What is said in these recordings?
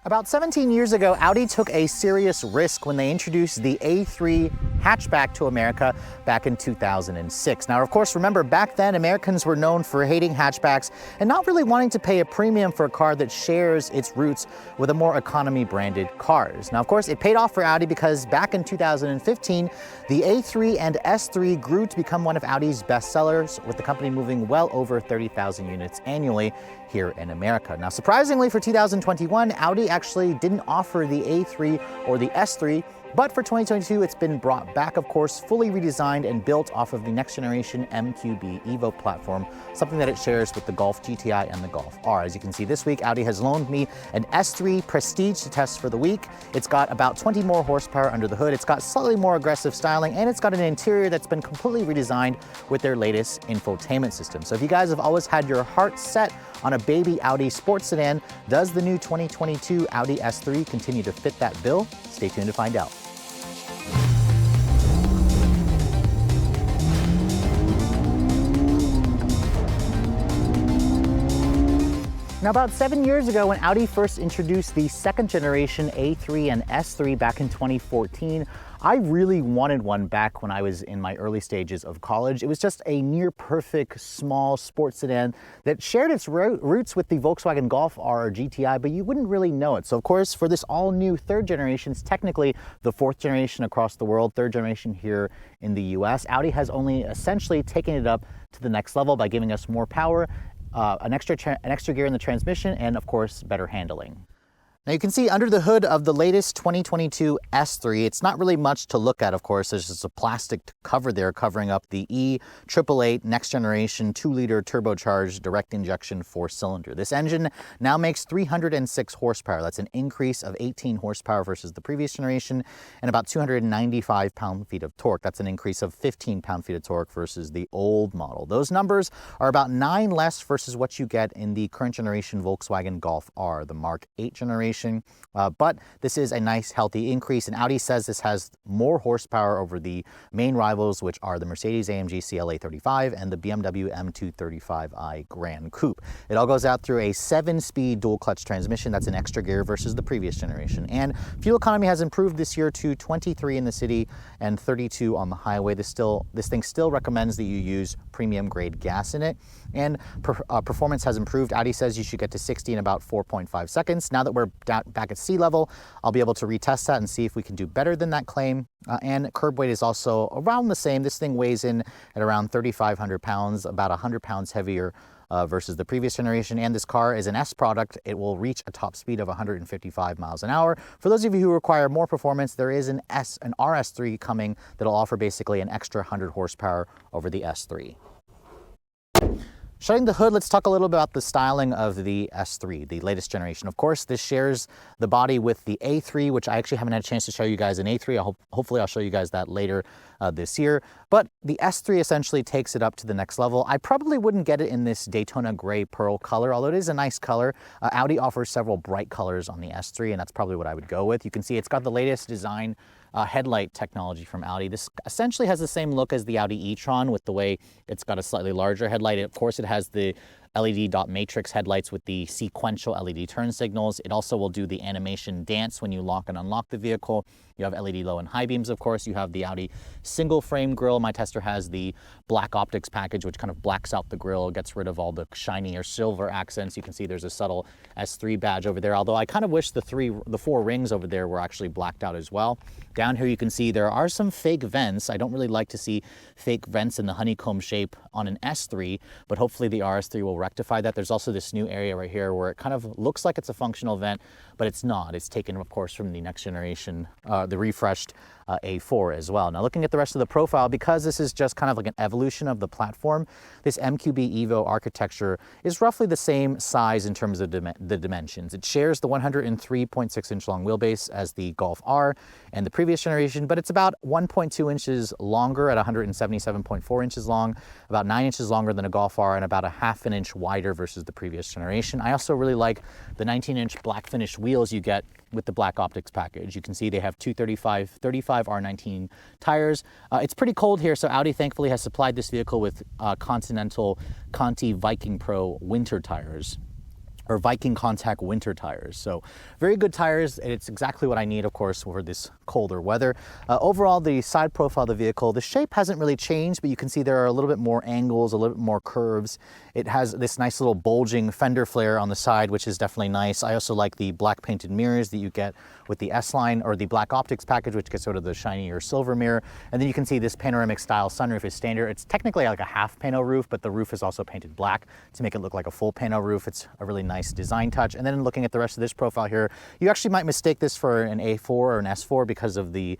About 17 years ago, Audi took a serious risk when they introduced the A3 hatchback to America back in 2006. Now, of course, remember, back then, Americans were known for hating hatchbacks and not really wanting to pay a premium for a car that shares its roots with a more economy-branded cars. Now, of course, it paid off for Audi because back in 2015, the A3 and S3 grew to become one of Audi's best sellers, with the company moving well over 30,000 units annually here in America. Now, surprisingly, for 2021, Audi actually didn't offer the A3 or the S3, but for 2022, it's been brought back, of course, fully redesigned and built off of the next generation MQB Evo platform, something that it shares with the Golf GTI and the Golf R. As you can see this week, Audi has loaned me an S3 Prestige to test for the week. It's got about 20 more horsepower under the hood. It's got slightly more aggressive styling, and it's got an interior that's been completely redesigned with their latest infotainment system. So if you guys have always had your heart set on a baby Audi sports sedan, does the new 2022 Audi S3 continue to fit that bill? Stay tuned to find out. Now, about 7 years ago, when Audi first introduced the second generation A3 and S3 back in 2014, I really wanted one back when I was in my early stages of college. It was just a near perfect small sports sedan that shared its roots with the Volkswagen Golf R or GTI, but you wouldn't really know it. So of course, for this all new third generation, it's technically the fourth generation across the world, third generation here in the US, Audi has only essentially taken it up to the next level by giving us more power, an extra gear in the transmission, and of course, better handling. Now you can see under the hood of the latest 2022 S3, it's not really much to look at, of course. There's just a plastic cover there covering up the E888 next generation 2-liter turbocharged direct injection 4-cylinder. This engine now makes 306 horsepower. That's an increase of 18 horsepower versus the previous generation, and about 295 pound-feet of torque. That's an increase of 15 pound-feet of torque versus the old model. Those numbers are about 9 less versus what you get in the current generation Volkswagen Golf R, the Mark 8 generation. But this is a nice healthy increase, and Audi says this has more horsepower over the main rivals, which are the Mercedes-AMG CLA 35 and the BMW M235i Gran Coupe. It all goes out through a 7-speed dual clutch transmission. That's an extra gear versus the previous generation. And fuel economy has improved this year to 23 in the city and 32 on the highway. This thing still recommends that you use premium grade gas in it. And performance has improved. Audi says you should get to 60 in about 4.5 seconds. Now that we're back at sea level, I'll be able to retest that and see if we can do better than that claim. And curb weight is also around the same. This thing weighs in at around 3,500 pounds, about 100 pounds heavier versus the previous generation. And this car is an S product. It will reach a top speed of 155 miles an hour. For those of you who require more performance, there is an RS3 coming that'll offer basically an extra 100 horsepower over the S3. Shutting the hood, let's talk a little bit about the styling of the S3, the latest generation. Of course, this shares the body with the A3, which I actually haven't had a chance to show you guys in A3. Hopefully I'll show you guys that later this year. But the S3 essentially takes it up to the next level. I probably wouldn't get it in this Daytona gray pearl color, although it is a nice color. Audi offers several bright colors on the S3, and that's probably what I would go with. You can see it's got the latest design headlight technology from Audi. This essentially has the same look as the Audi e-tron with the way it's got a slightly larger headlight. Of course, it has the LED dot matrix headlights with the sequential LED turn signals. It also will do the animation dance when you lock and unlock the vehicle. You have LED low and high beams, of course. You have the Audi single frame grille. My tester has the black optics package, which kind of blacks out the grille, gets rid of all the shiny or silver accents. You can see there's a subtle S3 badge over there, although I kind of wish the 4 rings over there were actually blacked out as well. Down here you can see there are some fake vents. I don't really like to see fake vents in the honeycomb shape on an S3, but hopefully the RS3 will rectify that. There's also this new area right here where it kind of looks like it's a functional vent, but it's not. It's taken, of course, from the next generation, the refreshed A4 as well. Now, looking at the rest of the profile, because this is just kind of like an evolution of the platform, this MQB Evo architecture is roughly the same size in terms of the dimensions. It shares the 103.6-inch long wheelbase as the Golf R and the previous generation, but it's about 1.2 inches longer at 177.4 inches long, about 9 inches longer than a Golf R, and about a half an inch wider versus the previous generation. I also really like the 19-inch black finish wheels you get with the black optics package. You can see they have 235 R19 tires. It's pretty cold here, so Audi thankfully has supplied this vehicle with Continental Conti Viking Pro winter tires. or Viking Contact winter tires. So very good tires, and it's exactly what I need, of course, for this colder weather. Overall, the side profile of the vehicle, the shape hasn't really changed, but you can see there are a little bit more angles, a little bit more curves. It has this nice little bulging fender flare on the side, which is definitely nice. I also like the black painted mirrors that you get with the S-Line, or the black optics package, which gets sort of the shiny or silver mirror. And then you can see this panoramic style sunroof is standard. It's technically like a half pano roof, but the roof is also painted black to make it look like a full pano roof. It's a really nice design touch. And then looking at the rest of this profile here, you actually might mistake this for an A4 or an S4 because of the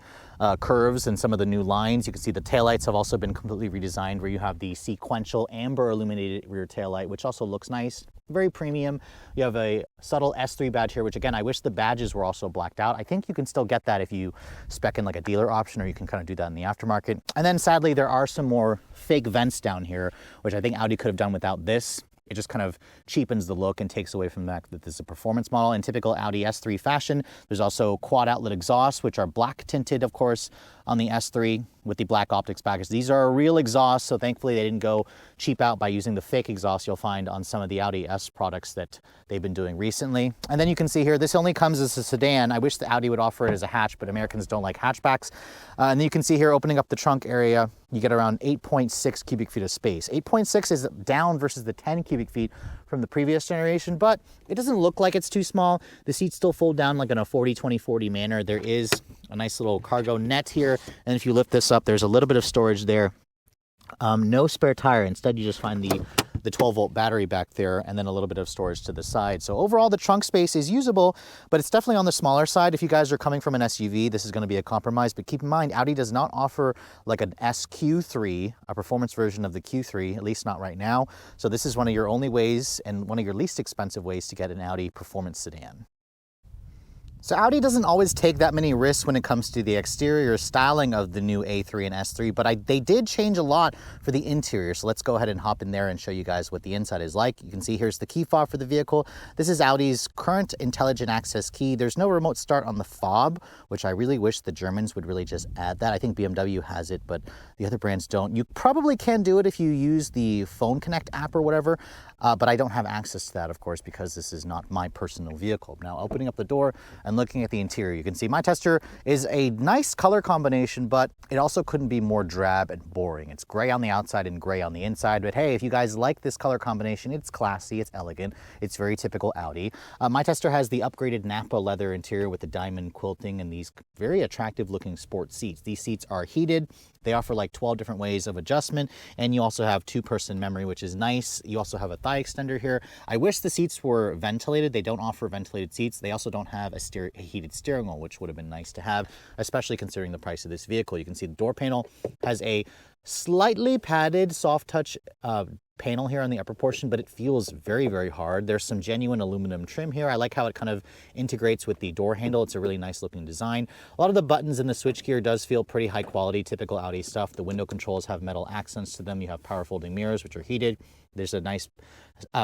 curves and some of the new lines. You can see the taillights have also been completely redesigned, where you have the sequential amber illuminated rear taillight, which also looks nice. Very premium. You have a subtle S3 badge here, which again, I wish the badges were also blacked out. I think you can still get that if you spec in like a dealer option, or you can kind of do that in the aftermarket. And then sadly, there are some more fake vents down here, which I think Audi could have done without this. It just kind of cheapens the look and takes away from the fact that this is a performance model. In typical Audi S3 fashion, there's also quad outlet exhausts, which are black tinted, of course, on the S3 with the black optics package. These are a real exhaust, so thankfully they didn't go cheap out by using the fake exhaust you'll find on some of the Audi S products that they've been doing recently. And then you can see here, this only comes as a sedan. I wish the Audi would offer it as a hatch, but Americans don't like hatchbacks. And then you can see here, opening up the trunk area, you get around 8.6 cubic feet of space. 8.6 is down versus the 10 cubic feet from the previous generation, but it doesn't look like it's too small. The seats still fold down like in a 40-20-40 manner. There is a nice little cargo net here, and if you lift this up, there's a little bit of storage there. No spare tire. Instead, you just find the 12-volt battery back there, and then a little bit of storage to the side. So overall, the trunk space is usable, but it's definitely on the smaller side. If you guys are coming from an SUV, this is going to be a compromise. But keep in mind, Audi does not offer like an SQ3, a performance version of the Q3, at least not right now. So this is one of your only ways, and one of your least expensive ways, to get an Audi performance sedan. So Audi doesn't always take that many risks when it comes to the exterior styling of the new A3 and S3, but they did change a lot for the interior. So let's go ahead and hop in there and show you guys what the inside is like. You can see here's the key fob for the vehicle. This is Audi's current intelligent access key. There's no remote start on the fob, which I really wish the Germans would really just add that. I think BMW has it, but the other brands don't. You probably can do it if you use the Phone Connect app or whatever, but I don't have access to that, of course, because this is not my personal vehicle. Now, opening up the door and looking at the interior, you can see my tester is a nice color combination, but it also couldn't be more drab and boring. It's gray on the outside and gray on the inside, but hey, if you guys like this color combination, it's classy, it's elegant, it's very typical Audi. My tester has the upgraded Napa leather interior with the diamond quilting and these very attractive looking sport seats. These seats are heated. They offer like 12 different ways of adjustment, and you also have two-person memory, which is nice. You also have a thigh extender here. I wish the seats were ventilated. They don't offer ventilated seats. They also don't have a heated steering wheel, which would have been nice to have, especially considering the price of this vehicle. You can see the door panel has a slightly padded soft touch panel here on the upper portion, but it feels very, very hard. There's some genuine aluminum trim here. I like how it kind of integrates with the door handle. It's a really nice looking design. A lot of the buttons in the switchgear does feel pretty high quality, typical Audi stuff. The window controls have metal accents to them. You have power folding mirrors, which are heated. There's a nice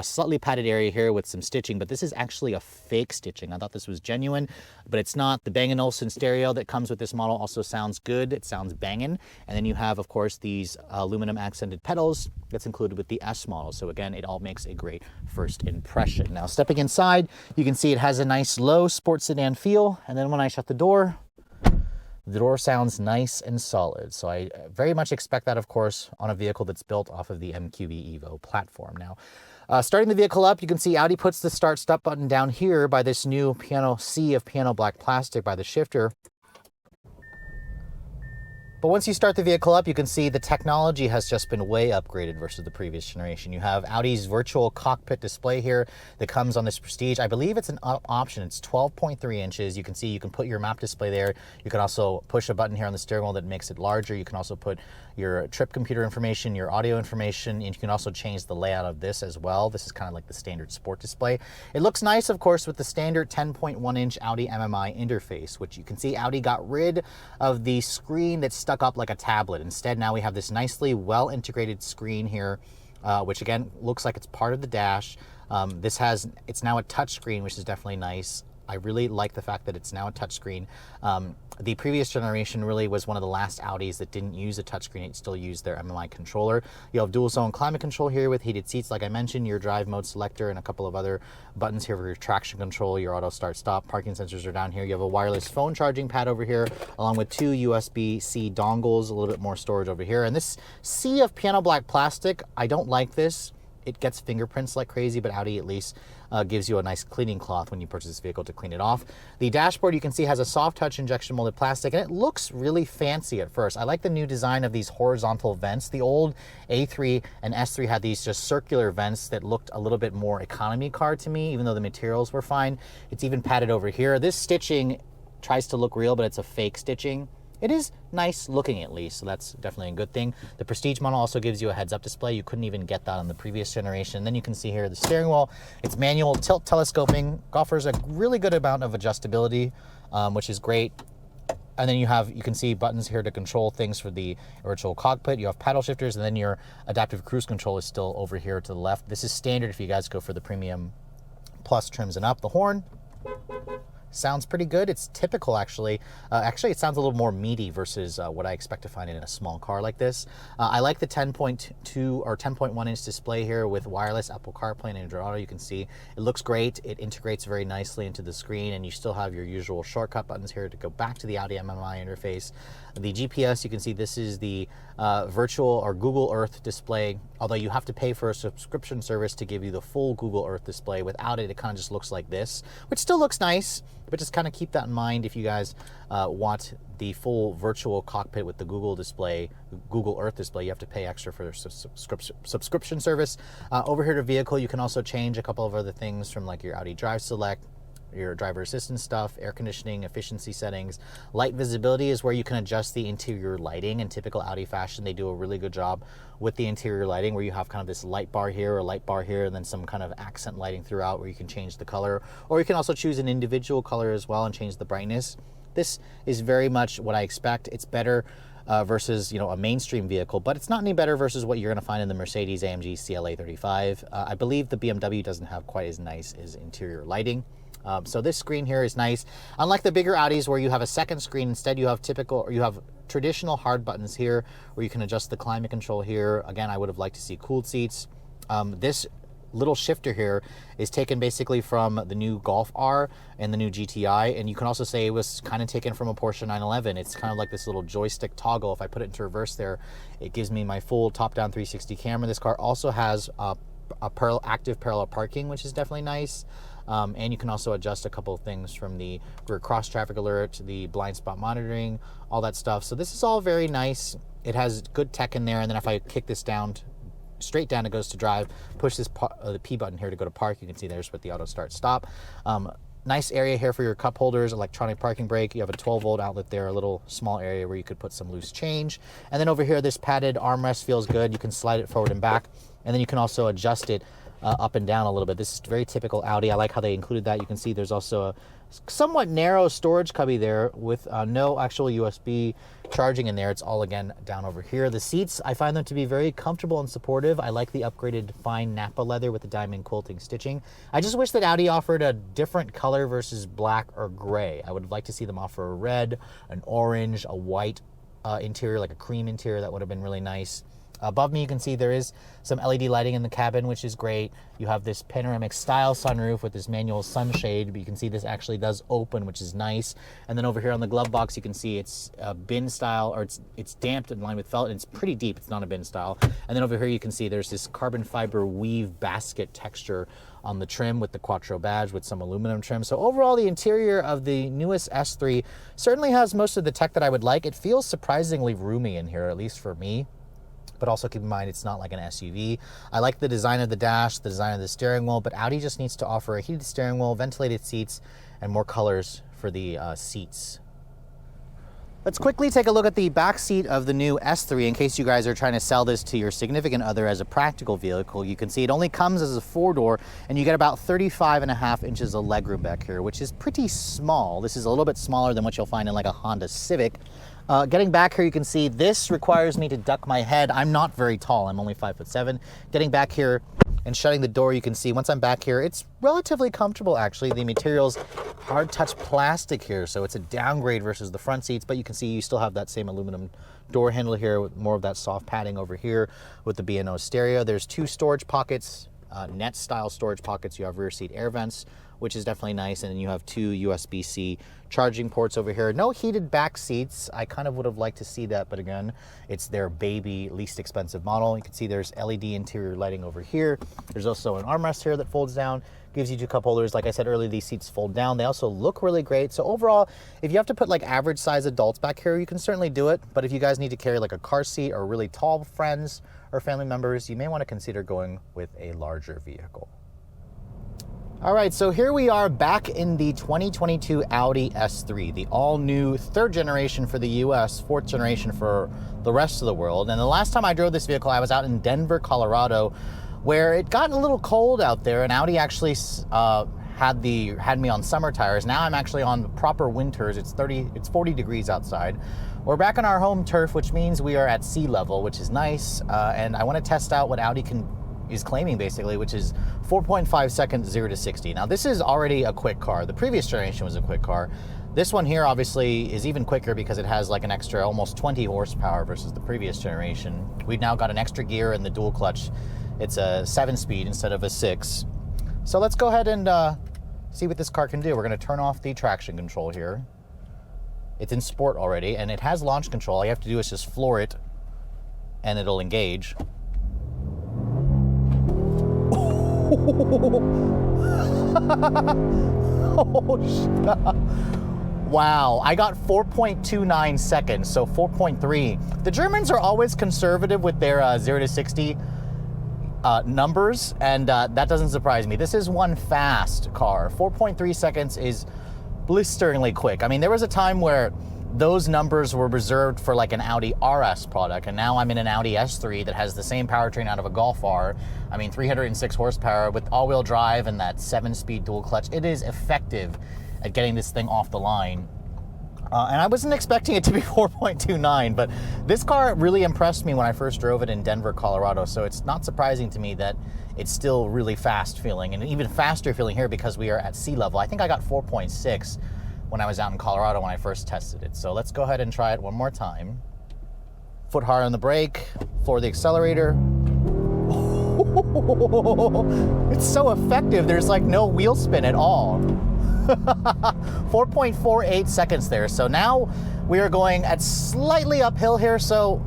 slightly padded area here with some stitching, but this is actually a fake stitching. I thought this was genuine, but it's not. The Bang & Olufsen stereo that comes with this model also sounds good. It sounds banging. And then you have, of course, these aluminum accented pedals that's included with the S model. So again, it all makes a great first impression. Now, stepping inside, you can see it has a nice low sports sedan feel. And then when I shut the door sounds nice and solid. So I very much expect that, of course, on a vehicle that's built off of the MQB Evo platform. Now, starting the vehicle up, you can see Audi puts the start-stop button down here by this new piano C of piano black plastic by the shifter. But once you start the vehicle up, you can see the technology has just been way upgraded versus the previous generation. You have Audi's virtual cockpit display here that comes on this Prestige. I believe it's an option. It's 12.3 inches. You can see you can put your map display there. You can also push a button here on the steering wheel that makes it larger. You can also put your trip computer information, your audio information, and you can also change the layout of this as well. This is kind of like the standard sport display. It looks nice, of course, with the standard 10.1-inch Audi MMI interface, which you can see Audi got rid of the screen that's stuck up like a tablet. Instead, now we have this nicely well-integrated screen here, which again looks like it's part of the dash. It's now a touch screen, which is definitely nice. I really like the fact that it's now a touchscreen. The previous generation really was one of the last Audis that didn't use a touchscreen. It still used their MMI controller. You have dual zone climate control here with heated seats, like I mentioned, your drive mode selector, and a couple of other buttons here for your traction control, your auto start stop. Parking sensors are down here. You have a wireless phone charging pad over here, along with 2 USB-C dongles, a little bit more storage over here. And this sea of piano black plastic, I don't like this. It gets fingerprints like crazy, but Audi at least gives you a nice cleaning cloth when you purchase this vehicle to clean it off. The dashboard, you can see, has a soft touch injection molded plastic, and it looks really fancy at first. I like the new design of these horizontal vents. The old A3 and S3 had these just circular vents that looked a little bit more economy car to me, even though the materials were fine. It's even padded over here. This stitching tries to look real, but it's a fake stitching. It is nice looking, at least, so that's definitely a good thing. The Prestige model also gives you a heads-up display. You couldn't even get that on the previous generation. Then you can see here the steering wheel. It's manual tilt telescoping. Offers a really good amount of adjustability, which is great. And then you can see buttons here to control things for the virtual cockpit. You have paddle shifters, and then your adaptive cruise control is still over here to the left. This is standard if you guys go for the Premium Plus trims and up. The horn sounds pretty good. It's typical, actually. Actually, it sounds a little more meaty versus what I expect to find in a small car like this. I like the 10.2 or 10.1 inch display here with wireless Apple CarPlay and Android Auto. You can see it looks great. It integrates very nicely into the screen, and you still have your usual shortcut buttons here to go back to the Audi MMI interface. The GPS, you can see this is the virtual or Google Earth display, although you have to pay for a subscription service to give you the full Google Earth display. Without it, it kind of just looks like this, which still looks nice, but just kind of keep that in mind if you guys want the full virtual cockpit with the Google display, Google Earth display. You have to pay extra for their subscription service. Over here to vehicle, you can also change a couple of other things from like your Audi Drive Select, your driver assistance stuff, air conditioning, efficiency settings. Light visibility is where you can adjust the interior lighting. In typical Audi fashion, they do a really good job with the interior lighting, where you have kind of this light bar here or light bar here, and then some kind of accent lighting throughout where you can change the color. Or you can also choose an individual color as well and change the brightness. This is very much what I expect. It's better versus, you know, a mainstream vehicle, but it's not any better versus what you're going to find in the Mercedes-AMG CLA 35. I believe the BMW doesn't have quite as nice as interior lighting. So this screen here is nice. Unlike the bigger Audis where you have a second screen, instead you have traditional hard buttons here where you can adjust the climate control here. Again, I would have liked to see cooled seats. This little shifter here is taken basically from the new Golf R and the new GTI, and you can also say it was kind of taken from a Porsche 911. It's kind of like this little joystick toggle. If I put it into reverse there, it gives me my full top-down 360 camera. This car also has active parallel parking, which is definitely nice. And you can also adjust a couple of things from the rear cross traffic alert, the blind spot monitoring, all that stuff. So this is all very nice. It has good tech in there. And then if I kick this down, straight down, it goes to drive. Push this the P button here to go to park. You can see there's with the auto start stop. Nice area here for your cup holders, electronic parking brake. You have a 12-volt outlet there, a little small area where you could put some loose change. And then over here, this padded armrest feels good. You can slide it forward and back. And then you can also adjust it up and down a little bit. This is very typical Audi. I like how they included that. You can see there's also a somewhat narrow storage cubby there with no actual USB charging in there. It's all, again, down over here. The seats, I find them to be very comfortable and supportive. I like the upgraded fine Napa leather with the diamond quilting stitching. I just wish that Audi offered a different color versus black or gray. I would like to see them offer a red, an orange, a white interior, like a cream interior. That would have been really nice. Above me, you can see there is some LED lighting in the cabin, which is great. You have this panoramic style sunroof with this manual sunshade, but you can see this actually does open, which is nice. And then over here on the glove box, you can see it's a bin style, or it's damped in line with felt, and it's pretty deep. It's not a bin style. And then over here, you can see there's this carbon fiber weave basket texture on the trim with the Quattro badge with some aluminum trim. So overall, the interior of the newest S3 certainly has most of the tech that I would like. It feels surprisingly roomy in here, at least for me. But also keep in mind, it's not like an SUV. I like the design of the dash, the design of the steering wheel, but Audi just needs to offer a heated steering wheel, ventilated seats, and more colors for the seats. Let's quickly take a look at the back seat of the new S3 in case you guys are trying to sell this to your significant other as a practical vehicle. You can see it only comes as a 4-door, and you get about 35.5 inches of legroom back here, which is pretty small. This is a little bit smaller than what you'll find in like a Honda Civic. Getting back here, you can see this requires me to duck my head. I'm not very tall, I'm only 5'7". Getting back here and shutting the door, you can see once I'm back here, it's relatively comfortable actually. The material's hard touch plastic here, so it's a downgrade versus the front seats, but you can see you still have that same aluminum door handle here with more of that soft padding over here with the B&O stereo. There's 2 storage pockets, net style storage pockets. You have rear seat air vents, which is definitely nice, and then you have 2 USB-C charging ports over here. No heated back seats. I kind of would have liked to see that, but again, it's their baby least expensive model. You can see there's LED interior lighting over here. There's also an armrest here that folds down, gives you 2 cup holders. Like I said earlier, these seats fold down. They also look really great. So overall, if you have to put like average size adults back here, you can certainly do it. But if you guys need to carry like a car seat or really tall friends or family members, you may want to consider going with a larger vehicle. All right, so here we are back in the 2022 Audi S3, the all-new 3rd generation for the US, 4th generation for the rest of the world. And the last time I drove this vehicle, I was out in Denver, Colorado, where it got a little cold out there, and Audi actually had me on summer tires. Now I'm actually on proper winters. It's 40 degrees outside. We're back on our home turf, which means we are at sea level, which is nice. And I want to test out what Audi is claiming basically, which is 4.5 seconds 0 to 60. Now this is already a quick car. The previous generation was a quick car. This one here obviously is even quicker because it has like an extra almost 20 horsepower versus the previous generation. We've now got an extra gear in the dual clutch. It's a 7-speed instead of a 6. So let's go ahead and see what this car can do. We're going to turn off the traction control here. It's in sport already, and it has launch control. All you have to do is just floor it and it'll engage. Wow, I got 4.29 seconds, so 4.3. The Germans are always conservative with their 0 to 60 numbers, and that doesn't surprise me. This is one fast car. 4.3 seconds is blisteringly quick. I mean, there was a time where those numbers were reserved for like an Audi RS product, and now I'm in an Audi S3 that has the same powertrain out of a Golf R. I mean, 306 horsepower with all-wheel drive and that 7-speed dual clutch. It is effective at getting this thing off the line. And I wasn't expecting it to be 4.29, but this car really impressed me when I first drove it in Denver, Colorado, so it's not surprising to me that it's still really fast feeling, and even faster feeling here because we are at sea level. I think I got 4.6 when I was out in Colorado when I first tested it. So let's go ahead and try it one more time. Foot hard on the brake, floor the accelerator. It's so effective, there's like no wheel spin at all. 4.48 seconds there. So now we are going at slightly uphill here. So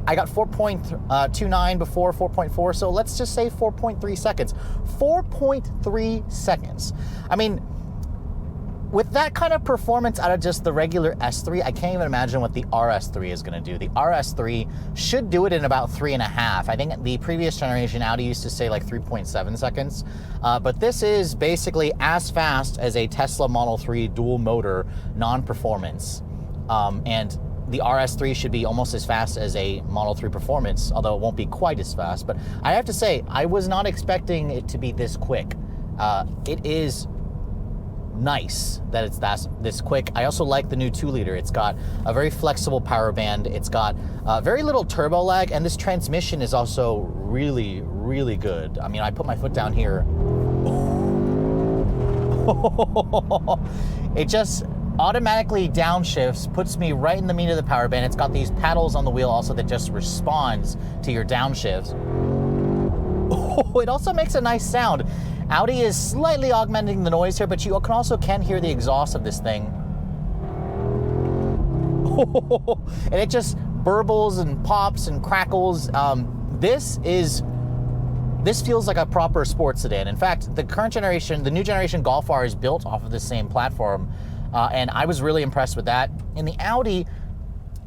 I got 4.29 before, 4.4. So let's just say 4.3 seconds. 4.3 seconds. I mean, with that kind of performance out of just the regular S3, I can't even imagine what the RS3 is going to do. The RS3 should do it in about 3.5. I think the previous generation Audi used to say like 3.7 seconds. But this is basically as fast as a Tesla Model 3 dual motor non-performance. And the RS3 should be almost as fast as a Model 3 Performance, although it won't be quite as fast. But I have to say, I was not expecting it to be this quick. It is nice that it's this quick. I also like the new 2-liter. It's got a very flexible power band. It's got very little turbo lag, and this transmission is also really, really good. I mean, I put my foot down here. It just automatically downshifts, puts me right in the meat of the power band. It's got these paddles on the wheel also that just responds to your downshifts. It also makes a nice sound. Audi is slightly augmenting the noise here, but you can hear the exhaust of this thing. And it just burbles and pops and crackles. This feels like a proper sports sedan. In fact, the new generation Golf R is built off of the same platform, and I was really impressed with that. In the Audi,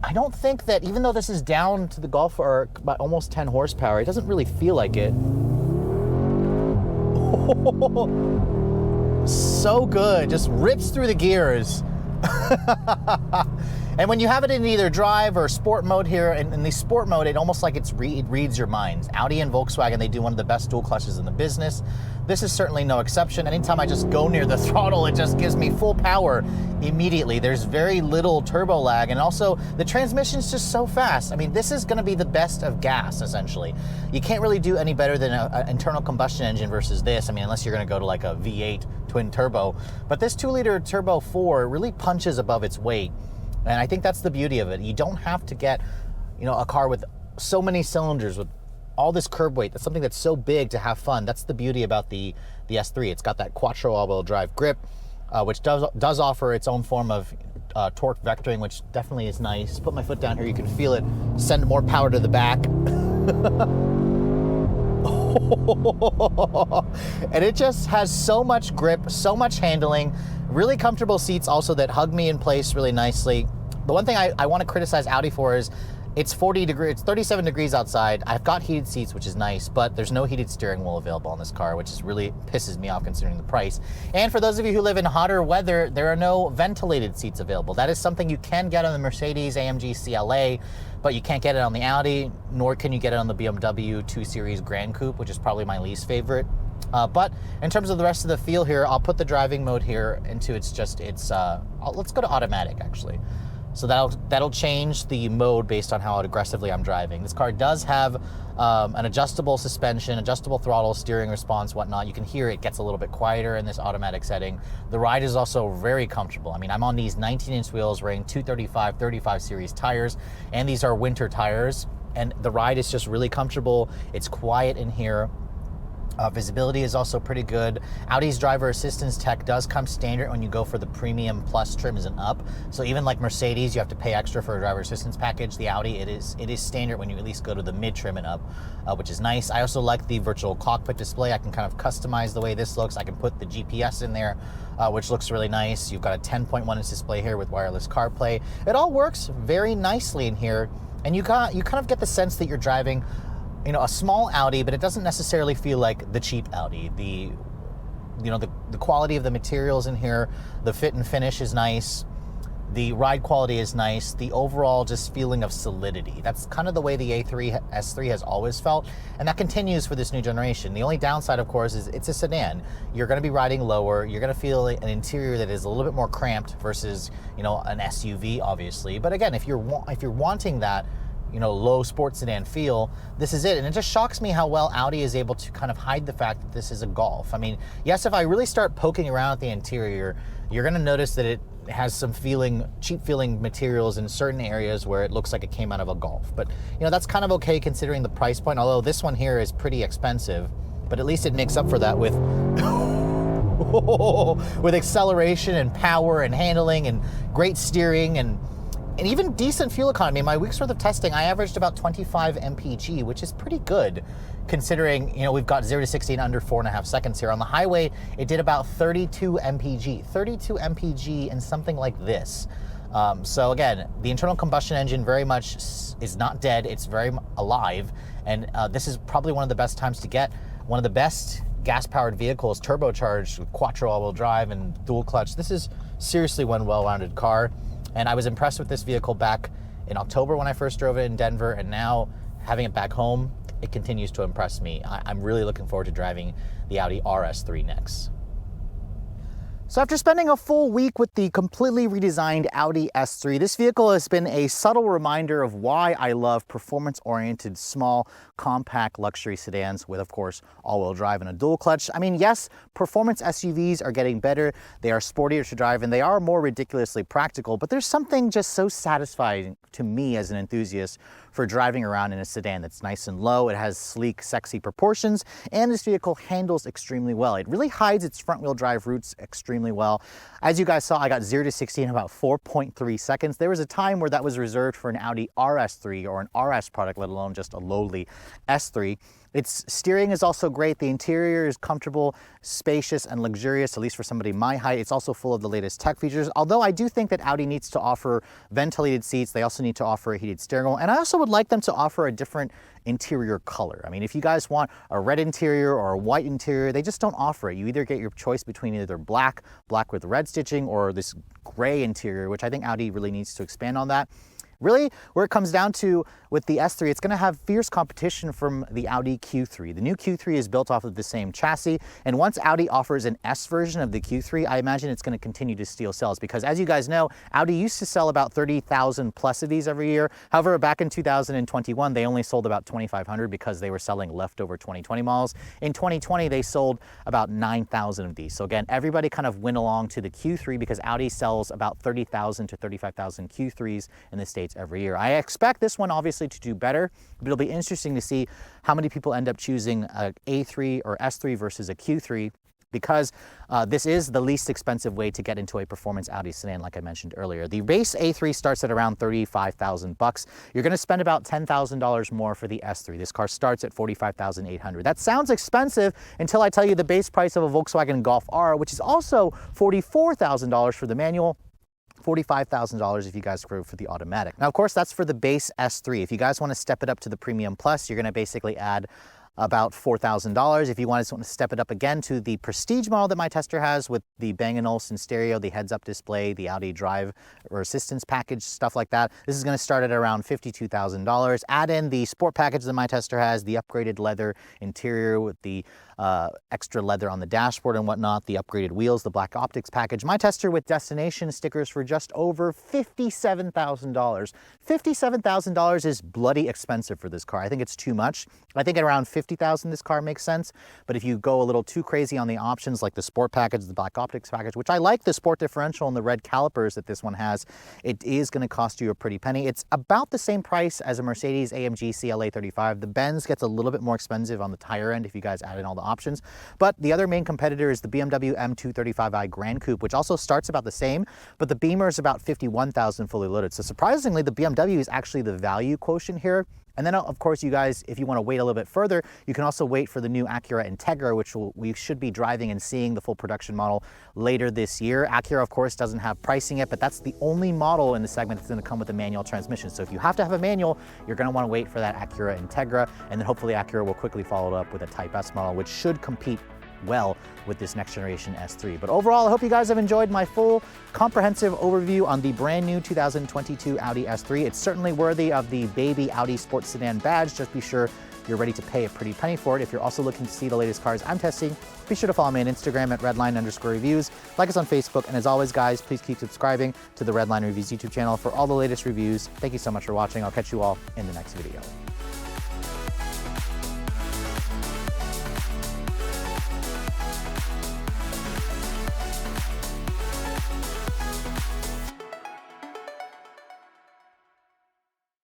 I don't think that, even though this is down to the Golf R by almost 10 horsepower, it doesn't really feel like it. So good, just rips through the gears. And when you have it in either drive or sport mode here, in the sport mode, it almost like it reads your minds. Audi and Volkswagen, they do one of the best dual clutches in the business. This is certainly no exception. Anytime I just go near the throttle, it just gives me full power immediately. There's very little turbo lag, and also the transmission's just so fast. I mean, this is gonna be the best of gas, essentially. You can't really do any better than an internal combustion engine versus this. I mean, unless you're gonna go to like a V8 twin turbo. But this 2-liter turbo 4 really punches above its weight. And I think that's the beauty of it. You don't have to get, you know, a car with so many cylinders, with all this curb weight. That's something that's so big to have fun. That's the beauty about the S3. It's got that quattro all-wheel drive grip, which does offer its own form of torque vectoring, which definitely is nice. Put my foot down here, you can feel it send more power to the back. And it just has so much grip, so much handling, really comfortable seats also that hug me in place really nicely. The one thing I want to criticize Audi for is it's 37 degrees outside. I've got heated seats, which is nice, but there's no heated steering wheel available on this car, which is really pisses me off considering the price. And for those of you who live in hotter weather, there are no ventilated seats available. That is something you can get on the Mercedes AMG CLA, but you can't get it on the Audi, nor can you get it on the BMW 2 Series Grand Coupe, which is probably my least favorite. But in terms of the rest of the feel here, I'll put the driving mode here into let's go to automatic actually. So that'll change the mode based on how aggressively I'm driving. This car does have an adjustable suspension, adjustable throttle, steering response, whatnot. You can hear it gets a little bit quieter in this automatic setting. The ride is also very comfortable. I mean, I'm on these 19-inch wheels wearing 235 series tires, and these are winter tires, and the ride is just really comfortable. It's quiet in here. Visibility is also pretty good. Audi's driver assistance tech does come standard when you go for the premium plus trims and up. So even like Mercedes, you have to pay extra for a driver assistance package. The Audi, it is standard when you at least go to the mid trim and up, which is nice. I also like the virtual cockpit display. I can kind of customize the way this looks. I can put the GPS in there, which looks really nice. You've got a 10.1-inch display here with wireless CarPlay. It all works very nicely in here, and you kind of get the sense that you're driving, you know, a small Audi, but it doesn't necessarily feel like the cheap Audi. The quality of the materials in here, the fit and finish is nice. The ride quality is nice. The overall just feeling of solidity. That's kind of the way the S3 has always felt, and that continues for this new generation. The only downside, of course, is it's a sedan. You're going to be riding lower. You're going to feel an interior that is a little bit more cramped versus, you know, an SUV, obviously. But again, if you're wanting that, you know, low sports sedan feel, this is it. And it just shocks me how well Audi is able to kind of hide the fact that this is a Golf. I mean, yes, if I really start poking around at the interior, you're going to notice that it has some cheap feeling materials in certain areas where it looks like it came out of a Golf. But, you know, that's kind of okay considering the price point, although this one here is pretty expensive, but at least it makes up for that with with acceleration and power and handling and great steering and even decent fuel economy. In my week's worth of testing, I averaged about 25 mpg, which is pretty good considering, you know, we've got 0 to 60 in under 4.5 seconds here. On the highway, it did about 32 mpg. 32 mpg in something like this. So again, the internal combustion engine very much is not dead. It's very alive. And this is probably one of the best times to get one of the best gas-powered vehicles, turbocharged with quattro all-wheel drive and dual clutch. This is seriously one well-rounded car. And I was impressed with this vehicle back in October when I first drove it in Denver, and now having it back home, it continues to impress me. I'm really looking forward to driving the Audi RS3 next. So after spending a full week with the completely redesigned Audi S3, this vehicle has been a subtle reminder of why I love performance-oriented, small, compact luxury sedans with, of course, all-wheel drive and a dual clutch. I mean, yes, performance SUVs are getting better, they are sportier to drive, and they are more ridiculously practical, but there's something just so satisfying to me as an enthusiast for driving around in a sedan that's nice and low. It has sleek, sexy proportions, and this vehicle handles extremely well. It really hides its front-wheel drive roots extremely well. As you guys saw, I got 0 to 60 in about 4.3 seconds. There was a time where that was reserved for an Audi RS3 or an RS product, let alone just a lowly S3. Its steering is also great. The interior is comfortable, spacious, and luxurious, at least for somebody my height. It's also full of the latest tech features, although I do think that Audi needs to offer ventilated seats. They also need to offer a heated steering wheel, and I also would like them to offer a different interior color. I mean, if you guys want a red interior or a white interior, they just don't offer it. You either get your choice between either black with red stitching, or this gray interior, which I think Audi really needs to expand on that. Really, where it comes down to with the S3, it's going to have fierce competition from the Audi Q3. The new Q3 is built off of the same chassis, and once Audi offers an S version of the Q3, I imagine it's going to continue to steal sales because, as you guys know, Audi used to sell about 30,000 plus of these every year. However, back in 2021, they only sold about 2,500 because they were selling leftover 2020 models. In 2020, they sold about 9,000 of these. So again, everybody kind of went along to the Q3 because Audi sells about 30,000 to 35,000 Q3s in the States every year. I expect this one obviously to do better, but it'll be interesting to see how many people end up choosing a A3 or S3 versus a Q3, because this is the least expensive way to get into a performance Audi sedan, like I mentioned earlier. The base A3 starts at around 35,000 bucks. You're going to spend about $10,000 more for the S3. This car starts at 45,800. That sounds expensive until I tell you the base price of a Volkswagen Golf R, which is also $44,000 for the manual. $45,000 if you guys go for the automatic. Now, of course, that's for the base S3. If you guys want to step it up to the Premium Plus, you're going to basically add about $4,000. If you want to step it up again to the Prestige model that my tester has with the Bang & Olufsen stereo, the heads-up display, the Audi drive or assistance package, stuff like that, this is going to start at around $52,000. Add in the sport package that my tester has, the upgraded leather interior with the extra leather on the dashboard and whatnot, the upgraded wheels, the black optics package. My tester with destination stickers for just over $57,000. $57,000 is bloody expensive for this car. I think it's too much. I think at around $50,000 this car makes sense, but if you go a little too crazy on the options like the sport package, the black optics package, which I like the sport differential and the red calipers that this one has, it is going to cost you a pretty penny. It's about the same price as a Mercedes AMG CLA 35. The Benz gets a little bit more expensive on the tire end if you guys add in all the options, but the other main competitor is the BMW M235i Gran Coupe, which also starts about the same, but the Beamer is about $51,000 fully loaded. So surprisingly, the BMW is actually the value quotient here. And then, of course, you guys, if you want to wait a little bit further, you can also wait for the new Acura Integra, which we should be driving and seeing the full production model later this year. Acura, of course, doesn't have pricing yet, but that's the only model in the segment that's going to come with a manual transmission. So if you have to have a manual, you're going to want to wait for that Acura Integra, and then hopefully Acura will quickly follow it up with a Type S model, which should compete well with this next generation S3. But overall, I hope you guys have enjoyed my full comprehensive overview on the brand new 2022 Audi S3. It's certainly worthy of the baby Audi sports sedan badge. Just be sure you're ready to pay a pretty penny for it. If you're also looking to see the latest cars I'm testing, be sure to follow me on Instagram at redline_reviews, like us on Facebook, and as always, guys, please keep subscribing to the Redline Reviews YouTube channel for all the latest reviews. Thank you so much for watching. I'll catch you all in the next video.